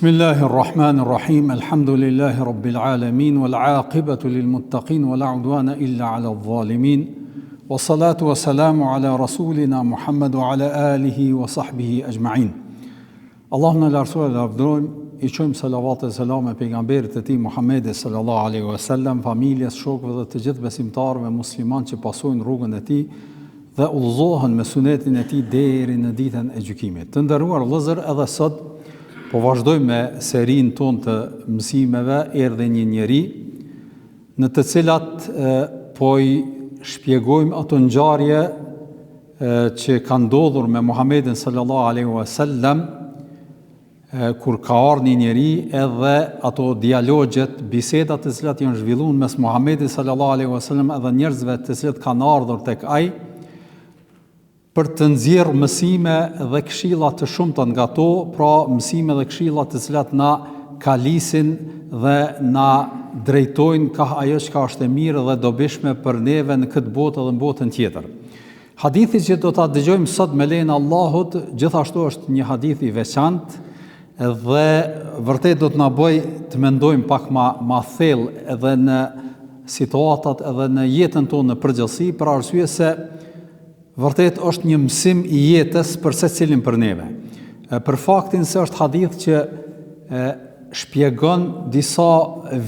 Bismillahirrahmanirrahim. Alhamdulillahi rabbil alamin wal aqibatu lil muttaqin wala udwana illa ala adh-dhalimin. Wassalatu wassalamu ala rasulina Muhammad wa ala alihi wa sahbihi ajma'in. Allahumma la rasul la abdurojm, I qojmë salavat e selam e pejgamberit e tij Muhammedit sallallahu alaihi wasallam, familjes, shokëve dhe të gjithë besimtarëve musliman që pasojnë rrugën e tij dhe udhëzohen me sunetin e tij deri në ditën e gjykimit. Të nderuar vëllezër, edhe sot po vazhdojmë me serinë tonë të mësimeve Erdhi një njeri, në të cilat po I shpjegojmë ato ngjarje që kanë ndodhur me Muhammedin sallallahu alaihi wasallam, kur ka ardhur një njeri, edhe ato dialogjet, bisedat të cilat janë zhvilluar mes Muhammedit sallallahu alaihi wasallam edhe njerëzve të cilët kanë ardhur tek ai, për të nxjerrë mësime dhe këshilla të shumta nga to, pra mësime dhe këshilla të cilat na kalisin dhe na drejtojnë ka ajo që është e mirë dhe dobishme për neve në këtë botë dhe në botën tjetër. Hadithi që do ta dëgjojmë sot me lejen e Allahut, gjithashtu është një hadith I veçantë dhe vërtet do të na bëj të mendojmë pak ma thellë edhe në situatat edhe në jetën tonë në përgjithësi, për arsye se vërtet është një mësim I jetës për secilin për neve. Për faktin se është hadith që shpjegon disa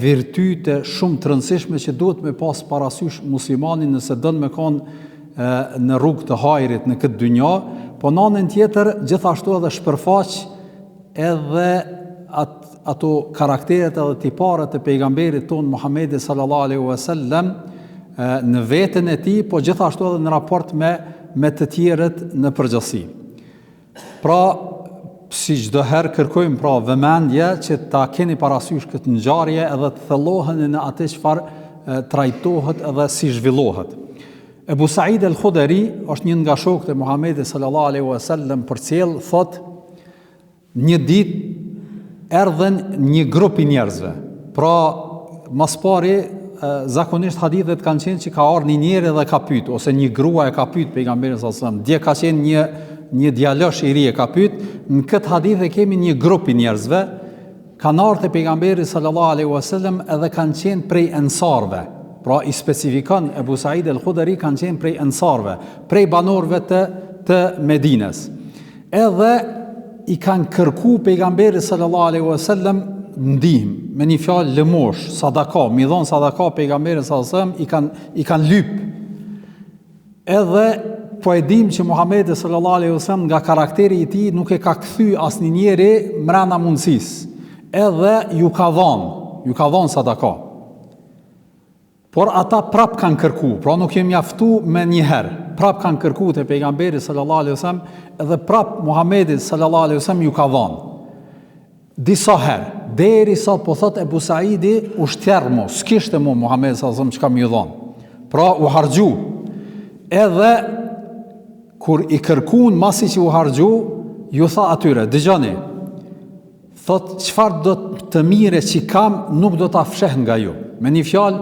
virtyte shumë të rëndësishme që duhet me pas parasysh muslimanin nëse don me konë në rrugë të hajrit në këtë dynja, po në anën tjetër gjithashtu edhe shpërfaq edhe ato karakteret edhe tiparet e pejgamberit ton Muhammedi sallallahu alaihi wasallam në veten e tij, po gjithashtu edhe në raport me të tjerët në përgjithësi. Pra, si çdo herë kërkojmë pra vëmendje që ta keni parasysh këtë ngjarje edhe të thelloheni në atë çfarë trajtohet edhe si zhvillohet. Ebu Said al-Khudri është një nga shokët e Muhamedit sallallahu alaihi wasallam, përcjell thot, një ditë erdhen një grup I njerëzve. Pra, mas pari zakonisht hadithet kanë qenë që ka ardhur një njeri dhe ka pyet, ose një grua e ka pyet pejgamberin sallallahu alaihi wasallam. Dje ka qenë një djalosh I ri e ka pyet. Në këtë hadith e kemi një grup I njerëzve, kanë ardhur te pejgamberi sallallahu alaihi wasallam edhe kanë qenë prej ensarve. Pra I specifikon Ebu Said al-Khudri kanë qenë prej ensarve, prej banorëve të Medinës. Edhe I kanë kërku pejgamberi sallallahu alaihi wasallam ndihmë, me një fjalë lëmosh, sadaka, mi dhon sadaka pejgamberin sallallahu alaihi wasallam, I kanë lyp. Edhe po e dim që Muhamedi sallallahu alaihi wasallam nga karakteri I tij nuk e ka kthy asnjë njeri mbrana mundësisë. Edhe ju ka dhon sadaka. Por ata prap kanë kërku, pra nuk jemi mjaftu me një herë. Prap kanë kërku te pejgamberi sallallahu alaihi wasallam, edhe prap Muhamedi sallallahu alaihi wasallam ju ka dhënë. Disa herë, derisa po thot Ebu Saidi u shtjerr mo, s'kishte mo Muhamedi sallallahu alaihi wasallam çka më ju dhon. Pra u harxhu. Edhe kur I kërkuan masi që u harxhu, ju tha atyre, dëgjoni. Thot çfarë do të mire që kam nuk do ta fsheh nga ju. Me një fjalë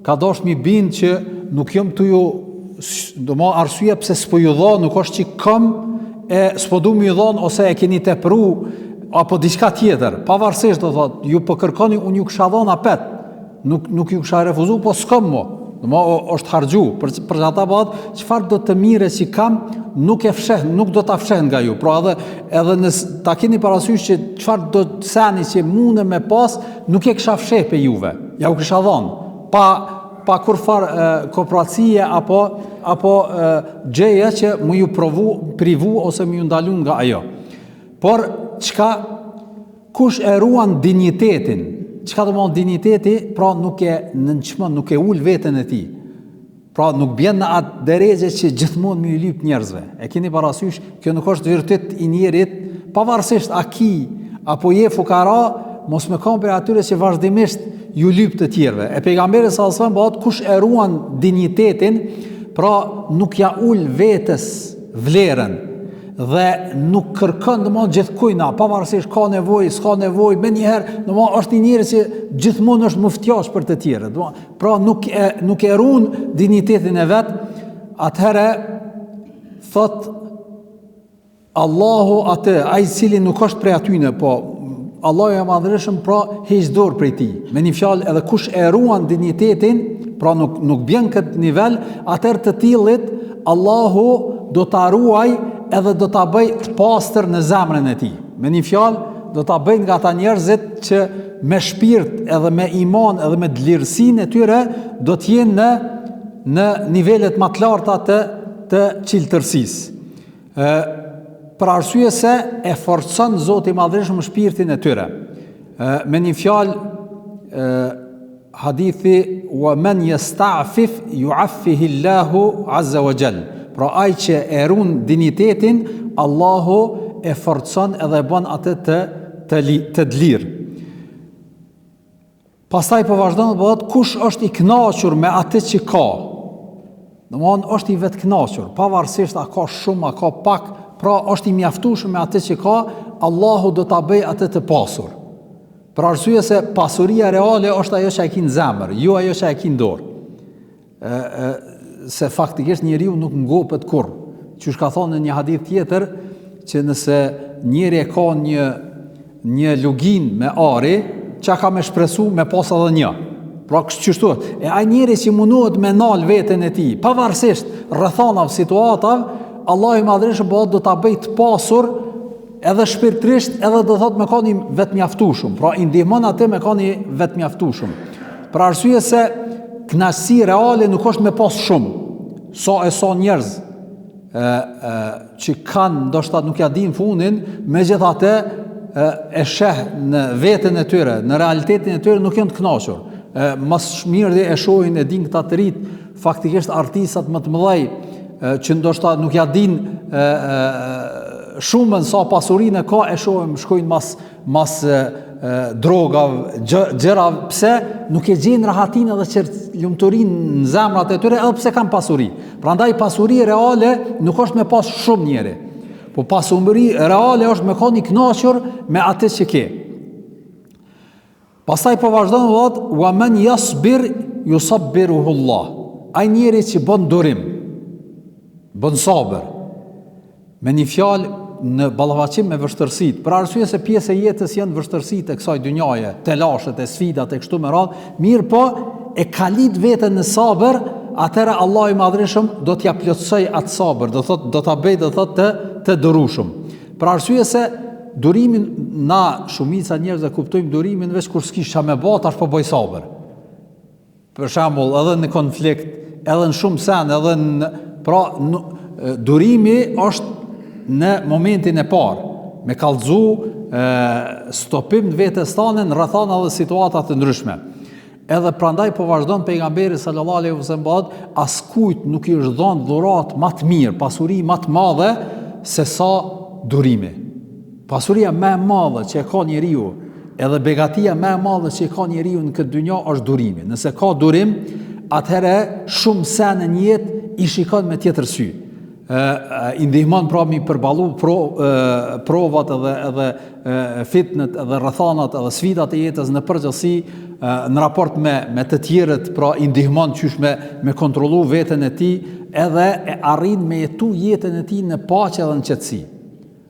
ka dosh mi bind që nuk jam të ju, do ma arsye pse s'po ju dha, nuk është që kam e s'po du më ju dhon ose e keni tepru apo diçka tjetër. Pavarësisht do thot, ju po kërkoni, unë ju kisha dhënë apet. Nuk ju kisha refuzuar, po s'kam mo. Do ma është harxhu, për ata bëhet çfarë do të mire që kam nuk e fsheh, nuk do ta fsheh nga ju. Pra edhe ta keni parasysh që çfarë do të sani që mundem me pas, nuk e kisha fsheh pe juve. Ja u kisha dhënë. Pa kurfar kooperacie apo gjeje që mu ju privu ose mu ju ndalun nga ajo. Por kush e ruan dinjitetin, çka do të thonë dinjiteti, pra nuk e nënçmon, nuk e ul veten e tij. Pra nuk bjen në atë derexhe që gjithmonë më I lyp njerëzve. E keni parasysh, kjo nuk është virtyt I njerit, pavarësisht a ki apo je fukara, mos më kanë për atyre që vazhdimisht ju lyp të tjerëve. E pejgamberi sallallahu alaihi wasallam bëhet kush e ruan dinjitetin, pra nuk ja ul vetes vlerën dhe nuk kërkon domosdoshmë gjithkujna, pavarësisht ka nevojë, s'ka nevojë, më një herë, domosdoshmë është një njerëz që gjithmonë është muftjash për të tjerët. Pra nuk e ruan dinjitetin e vet, atëherë thot Allahu atë, ai I cili nuk është prej atyne, po Allahu i madhërisëm pra heq dorë prej tij. Me një fjalë, edhe kush e ruan dinjitetin, pra nuk bjen këtë nivel, atëherë të tillit Allahu do ta ruaj edhe do ta bëj të pastër në zemrën e tij. Me një fjalë, do ta bëj nga ata njerëzit që me shpirt edhe me iman edhe me dlirësinë e tyre do të jenë në nivelet më të larta të qiltërsisë. Për arsye se e forcon Zoti i Madhërisëm shpirtin e tyre. Me një fjalë, hadithi wa man yasta'fif yu'affihi Allahu azza wa jall. Pra ai që e ruan dinjitetin, Allahu e forcon edhe e bën atë të lirë. Pastaj po vazhdon të bëhet kush është i kënaqur me atë që ka. Domthonë është i vetkënaqur, pavarësisht a ka shumë, a ka pak, pra është i mjaftueshëm me atë që ka, Allahu do ta bëj atë të pasur. Për arsye se pasuria reale është ajo që e ke në zemër, jo ajo që e ke në dorë. Se faktikisht njeriu nuk ngopet kurrë. Qysh ka thonë në një hadith tjetër që nëse njeri e ka një lugin me ari, që ka me shpresu me pas edhe një. Pra kështu, ai njeri që mundohet me nal veten e tij, pavarësisht rrethonave, situatave, Allahu i Madhërisëm do ta bëj të pasur edhe shpirtërisht, edhe do thotë me kani vetmjaftueshëm. Pra i ndihmon atë me kani vetmjaftueshëm. Për arsye se kënaqësi reale nuk është me pas shumë. Sa njerëz që kanë, ndoshta nuk ja din fundin, megjithatë e sheh në veten e tyre, në realitetin e tyre nuk janë të kënaqur. Mas shmirë e shohin, e din këta të rit, faktikisht artistat më të mëdhej që ndoshta nuk ja din shumën sa pasurinë ka, e shohim shkojnë mas drogave, gjërave, pse nuk e gjejnë rahatinë edhe lumturinë në zemrat e tyre, edhe pse kanë pasuri. Prandaj pasuri reale nuk është me pas shumë njeri. Po pasuri reale është me qenë i kënaqur me atë që ke. Pastaj po vazhdon thotë wa man yasbir yusabbiruhu Allah. Ai njeri që bën durim, bën sabër. Me një fjalë në ballafaqim me vështërsitë, për arsye se pjesë e jetës janë vështërsitë e kësaj dynjaje, telashet e sfidat e kështu me radhë, mirë po e kalit veten në sabër, atëra Allahu i Madhërisëm do t'ja plotësoj atë sabër, do ta bëj të durueshëm. Për arsye se durimin, na shumica njerëzve kuptojmë durimin veç kur s'kish çfarë me bë, tash po bëj sabër. Për shembull, edhe në konflikt, edhe në shumë sen, durimi është në momentin e parë, me kallëzu, stopim në vetes tane në rrethana dhe situata të ndryshme. Edhe prandaj po vazhdon pejgamberi sallallahu alaihi wasallam, askujt nuk i është dhënë dhuratë më të mirë, pasuri më të madhe se sa durimi. Pasuria më e madhe që e ka njeriu, edhe begatia më e madhe që e ka njeriu në këtë dynjë është durimi. Nëse ka durim, atëherë shumë sene në jetë i shikon me tjetër sy. I ndihmon pra mi përballu provat edhe fitnet edhe rrethanat edhe sfidat e jetës në përgjithësi, në raport me të tjerët, pra i ndihmon qysh me kontrollu veten e tij, edhe e arrin me jetu jetën e tij në paqe dhe në qetësi.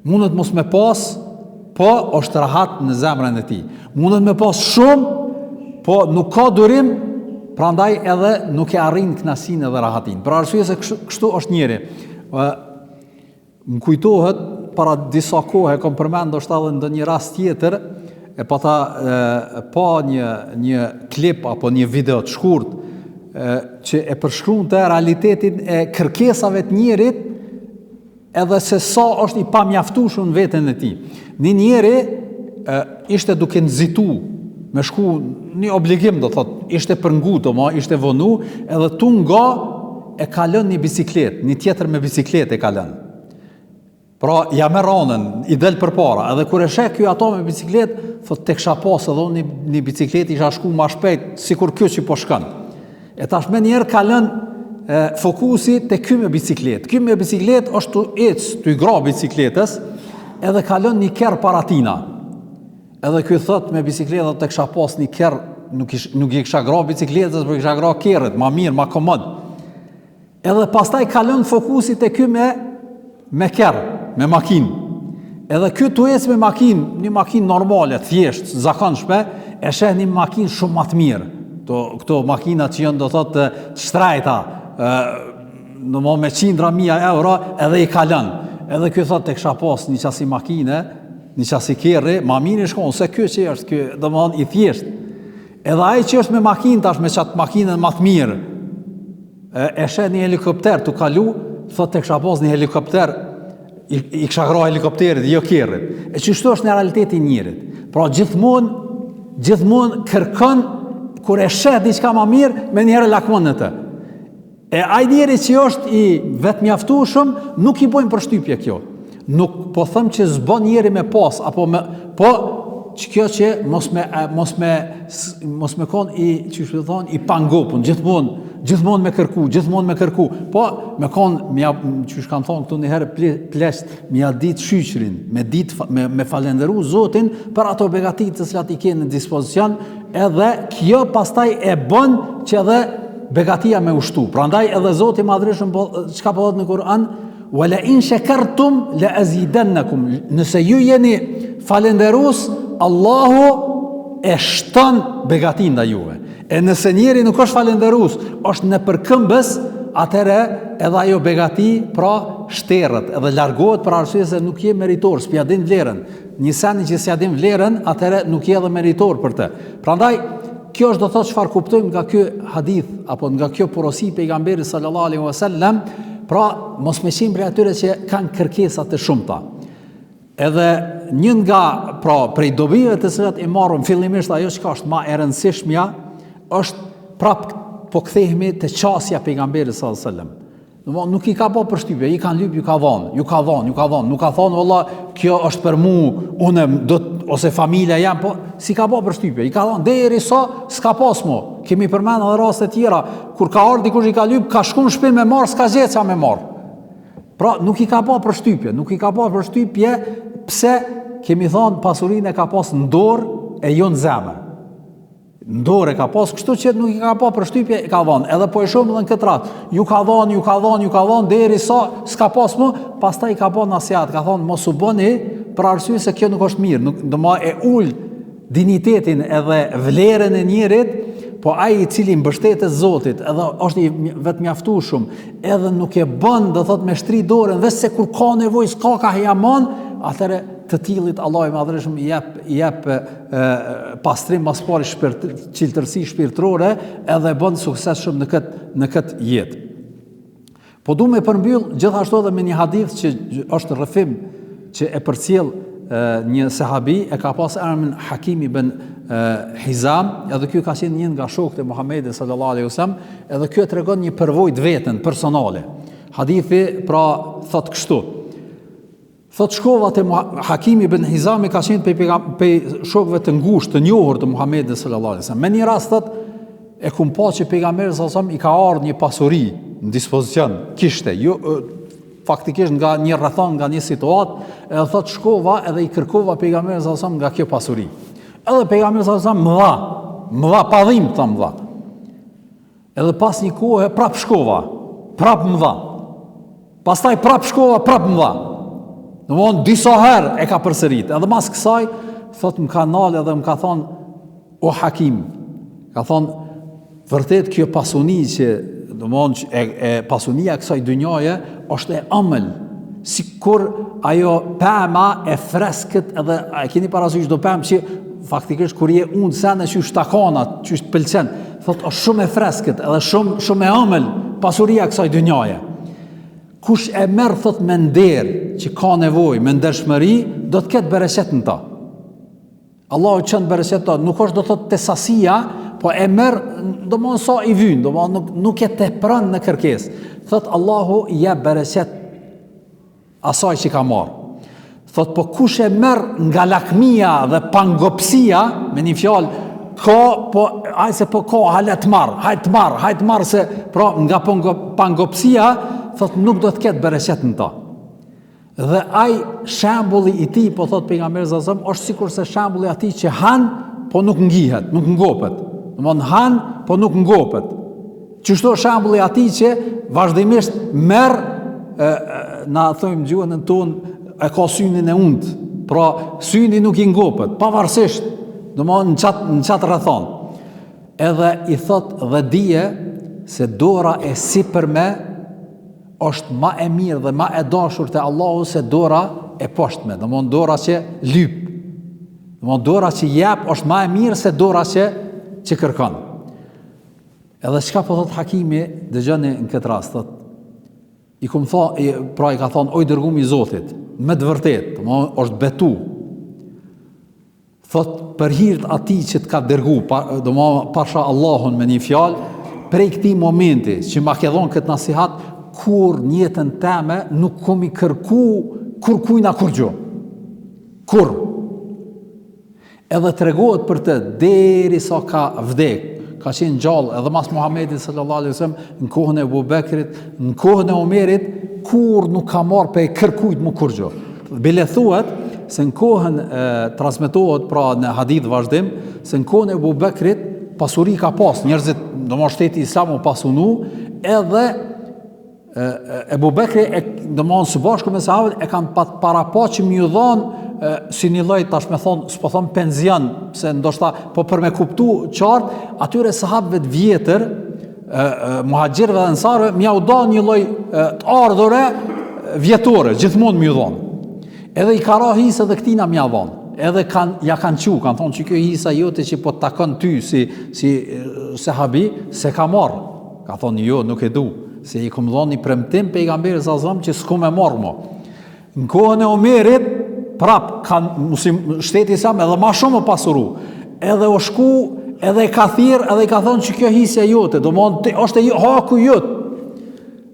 Mundet mos me pas, po është rahat në zemrën e tij. Mundet me pas shumë, po nuk ka durim, prandaj edhe nuk e arrin kënaqësinë edhe rahatin. Për arsye se kështu është njeri. Më kujtohet para disa kohë, kam përmend ndoshta edhe në ndonjë rast tjetër, e pa një klip apo një video të shkurtë që e përshkruante realitetin e kërkesave të njerit, edhe se sa është i pamjaftueshëm në veten e tij. Një njeri ishte duke nxitu me shku një obligim, do thot, ishte përngutë, ishte vonu, edhe tu nga e ka lënë një bicikletë, një tjetër me bicikletë e ka lënë. Pra, ja me ranën, i del përpara, edhe kur e sheh ky ato me bicikletë, thot tek kisha pas edhe unë një bicikletë, isha shku më shpejt, sikur kjo që po shkon. E tash më njëherë ka lënë fokusi te ky me bicikletë. Ky me bicikletë është tu ec, tu i gra bicikletës, edhe ka lënë një kerr para tina. Edhe ky thot me bicikletë tek kisha pas një kerr, nuk i kisha gra bicikletës, por i kisha gra kerrit, më mirë, më komod. Edhe pastaj kalon fokusi te ky me kerr, me makinë. Edhe ky tu ecë me makinë, një makinë normale, thjesht, zakonshme, e sheh një makinë shumë më të mirë. Këto makinat që janë do thotë të shtrejta, me qindra mija euro, edhe i kalon. Edhe ky thotë tek kisha pas një qasi makine, një qasi kerri, ma mirë shkon se ky që është, ky domthon i thjesht. Edhe ai që është me makinë tash me çat makinën më të mirë, e sheh një helikopter tu kalu, thotë tek kisha pas një helikopter, i kisha ngroh helikopterit, jo kerrit. E çështo është në realiteti i njerit. Pra gjithmonë kërkon kur e sheh diçka më mirë, me njëherë lakmon atë. E ai njeri që është i vetmjaftueshëm, nuk i bojnë përshtypje kjo. Nuk po them që s'bën njeri me pas apo po kjo që mos me kon i çish të thon i pangopun gjithmonë me kërku, po me kon çish kanë thon këtu një herë plesht me ja ditë shyqrin, me falendëru Zotin për ato begati të cilat i kanë në dispozicion, edhe kjo pastaj e bën që edhe begatia me ushtu. Prandaj edhe Zoti i Madhreshëm çka po thotë në Kur'an, wala in shakartum la azidannakum. Nëse ju jeni falendërues, Allahu e shton begatin ndaj juve. E nëse njeri nuk është falendërues, është në përkëmbës, atëherë edhe ajo begati pra shterret, edhe largohet për arsye se nuk je meritor, s'ja din vlerën. Një sen që s'ja din vlerën, atëherë nuk je edhe meritor për të. Prandaj kjo është do thotë çfarë kuptojmë nga ky hadith apo nga kjo porosi pejgamberit sallallahu alaihi wasallam, pra mos me qenë prej atyre që kanë kërkesa të shumta. Edhe një nga prej dobive të cilat i marrëm fillimisht ajo që është më e rëndësishmja është prap po kthehemi te qasja pejgamberit sallallahu alaihi wasallam. Nuk i ka bë përshtypje, i kanë lyp, ju ka dhënë, nuk ka thonë valla kjo është për unë ose familja jam, po si ka bë përshtypje, i ka thonë derisa s'ka pas mo. Kemi përmend edhe raste tjera kur ka ardhur dikush i ka lyp, ka shkuar në shtëpi me marr, s'ka gjetë çfarë me marr. Pra nuk i ka bë përshtypje, pse kemi thonë pasurinë e ka pas në dorë e jo në zemër. Në dorë e ka pas, kështu që nuk i ka pa përshtypje, e ka dhënë. Edhe po e shohim edhe në këtë rast. Ju ka dhënë derisa s'ka pas më, pastaj ka bën nasihat, ka thonë mos u bëni për arsye se kjo nuk është mirë, do më e ul dinitetin edhe vlerën e njerit, po ai i cili mbështetet Zotit, edhe është i vetmjaftueshëm, edhe nuk e bën, do thotë me shtri dorën, vetë se kur ka nevojë s'ka ka hejamon, atëherë të tillit Allah i Madhreshëm i jep pastrim mas pari qiltërsi shpirtërore edhe bën sukses shumë në këtë jetë. Po du me përmbyll gjithashtu edhe me një hadith që është rrëfim që e përcjell një sahabi, e ka pas emrin Hakim ibn Hizam, edhe ky ka qenë një nga shokët e Muhamedit sallallahu alaihi wasallam, edhe ky tregon një përvojë të vetën personale. Hadithi pra thot kështu: thot shkova te Hakimi ibn Hizami, ka qenë pe shokëve të ngushtë të njohur të Muhamedit sallallahu alaihi wasallam. Me një rast thot e kum pa që pejgamberi sallallahu alaihi wasallam i ka ardhur një pasuri në dispozicion, kishte, jo faktikisht nga një rrethon, nga një situatë, edhe thot shkova edhe i kërkova pejgamberin sallallahu alaihi wasallam nga kjo pasuri. Edhe pejgamberi sallallahu alaihi wasallam më dha pa dhimbje ta më dha. Edhe pas një kohe prap shkova, prap më dha. Pastaj prap shkova, prap më dha. Domthon disa herë e ka përsërit. Edhe mas kësaj thot më ka dalë edhe më ka thonë o Hakim, ka thonë vërtet kjo pasuni që domthon pasunia e kësaj dynjaje është e ëmbël, sikur ajo pema e freskët, edhe a keni parasysh do pemë që faktikisht kur je unë sen e që shtakanat, që të pëlqen, thot është shumë e freskët edhe shumë e ëmbël pasuria e kësaj dynjaje. Kush e merr thot me nder që ka nevojë, me ndershmëri, do të ketë bereqet në ta. Allahu çon bereqet ta, nuk është do thot te sasia, po e merr domthon sa i vyn, domthon nuk e tepron në kërkesë. Thot Allahu i jep bereqet asaj që ka marr. Thot po kush e merr nga lakmia dhe pangopsia, me një fjalë ka, po ai se po ka halet hajt marr se pra nga pangopsia, thot nuk do të ketë bereqet në ta. Dhe ai shembulli i tij, po thot pejgamberi sallallahu alajhi wasallam, është sikur se shembulli i atij që han, po nuk ngihet, nuk ngopet. Domthon han, po nuk ngopet. Qështu është shembulli i atij që vazhdimisht merr, na thojmë gjuhën tonë, e ka synin e undë, pra syni nuk I ngopet, pavarësisht, domethënë në qatë rrethon. Edhe I thot dhe dije se dora e sipërme është ma e mirë dhe ma e dashur te Allahu se dora e poshtme, domethënë dora që lyp. Domethënë dora që jep është ma e mirë se dora që kërkon. Edhe çka po thot Hakimi, dëgjoni në këtë rast, thot I ka thonë, oj dërgumi I Zotit, me të vërtet, është betu. Thot, për hirt atij që të ka dërgu, pasha Allahun me një fjalë, prej këtij momenti që ma ke dhonë këtë nasihat, kur njëtën teme nuk kom I kërku kur kujna kur gjo. Kur. Edhe të regohet për të, deri sa ka vdek, ka qenë gjallë edhe mas Muhamedit sallallahu alaihi wasallam, në kohën e Abu Bekrit, në kohën e Omerit, kur nuk ka marrë pe kërkujt mu kur gjo. Bile thuhet se në kohën transmetohet pra në hadith vazhdim, se në kohën e Abu Bekrit pasuri ka pas, njerëzit domosht shteti Islam u pasunu, edhe Abu Bekri domosht së bashku me sahabët e kanë para pa që më ju dhanë si një lloj tash me thonë, s'po thon penzion, se ndoshta po për me kuptu qartë, atyre sahabëve të vjetër, muhaxhirëve dhe ansarëve, m'ja u dha një lloj të ardhure vjetore, gjithmonë m'ju dhon. Edhe I ka ra hisa dhe këtina m'ja dhon. Edhe ja kanë thonë që kjo hisa jote që po takon ty si sahabi, se ka marrë. Ka thonë jo, nuk e du, se I kom dhon një premtim pejgamberit sallallahu që s'kom e marrë mo. Në kohën e Omerit, prap, kanë shteti Islam edhe ma shumë pasuru, edhe o shku, edhe I ka thirë, edhe I ka thonë që kjo hisja jote, është e haku jote,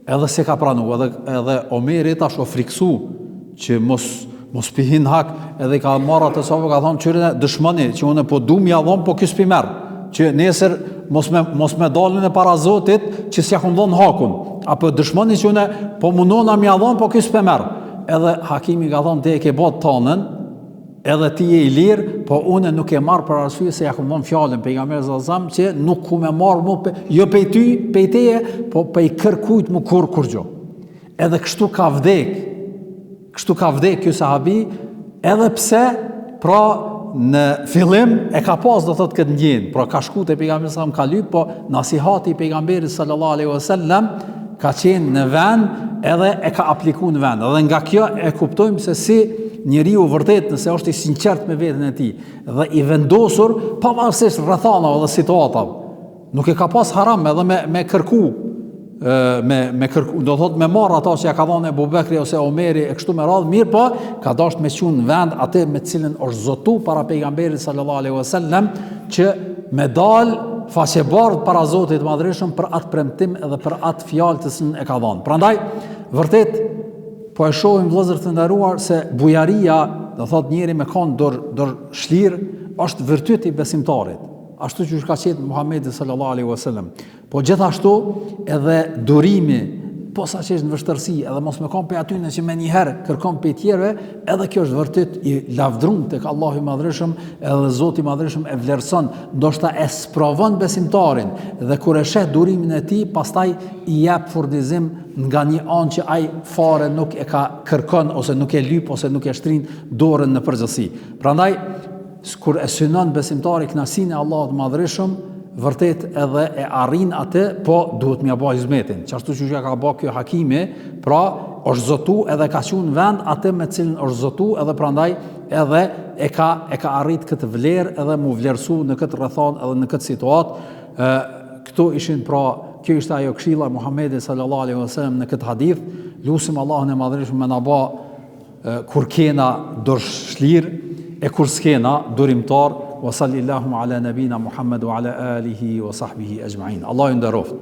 edhe se ka pranu, edhe Omerit ashtë o friksu, që mos pihin hak, edhe I ka marrë atë safë, ka thonë qërën e dëshmëni, që unë po du m'ja dhonë, po kësë pi merë, që nesër mos me dalën e para Zotit, që s'ja kun dhonë hakun, apo dëshmëni që unë po mundona m'ja dhonë, po kësë pi merë. Edhe Hakimi ka thonë, te e ke botë tonën, edhe ti je I lirë, po une nuk e marrë për arsye se ja ku më fjallën pejgamberit sallallahu që nuk ku me marrë mu, jo pej ty, pej teje, po pej kërkujt mu kur gjo. Edhe kështu ka vdek kjo sahabi, edhe pse, pra në fillim e ka pas do thot këtë ndjenë, pra ka shku te pejgamberit sallallahu ka lyp, po nasihati I pejgamberit sallallahu alaihi wasallam ka qenë në vend, edhe e ka apliku në vend. Edhe nga kjo e kuptojmë se si njeriu vërtet nëse është I sinqert me veten e tij dhe I vendosur pavarësisht rrethanave dhe situatave. Nuk e ka pas haram edhe me kërku, do thot me marr ata që ja ka dhënë Abu Bekri ose Omeri e kështu me radhë, mirë po ka dashur me qenë në vend atë me cilën është zotu para pejgamberit sallallahu alaihi wasallam që me dal faqebardh para Zotit të Madhreshëm për atë premtim edhe për atë fjalë të cilën e ka dhënë. Prandaj vërtet po e shohim vëllezër të nderuar se bujaria, do thot njëri me kanë dor shlir, është virtyt I besimtarit. Ashtu që ka thënë Muhamedi sallallahu alaihi wasallam. Po gjithashtu edhe durimi, posa që është në vështërsi, edhe mos me kanë pe aty në që me njëherë kërkon pe tjerve, edhe kjo është vërtet I lavdrum tek Allahu I Madhreshëm, edhe Zoti I Madhreshëm e vlerëson, ndoshta e sprovon besimtarin, dhe kur e sheh durimin e tij, pastaj I jep furnizim nga një anë që ai fare nuk e ka kërkon ose nuk e lyp ose nuk e shtrin dorën në përgjithësi. Prandaj kur e synon besimtari kënaqësinë e Allahut të Madhreshëm, vërtet edhe e arrin atë, po duhet m'ia bëj hizmetin. Çashtu që ka bë kjo Hakimi, pra është zotu edhe ka qenë në vend atë me cilën është zotu, edhe prandaj edhe e ka arrit këtë vlerë edhe mu vlerësu në këtë rrethon edhe në këtë situatë. Këto ishin pra, kjo ishte ajo këshilla e Muhamedit sallallahu alaihi wasallam në këtë hadith. Lutim Allahun e Madhreshëm me na bë kur kena dorëshlir e kur s'kena durimtar. Wa sallallahu ala nabina Muhammad wa ala alihi wa sahbihi ajma'in. Allah ju nderoft.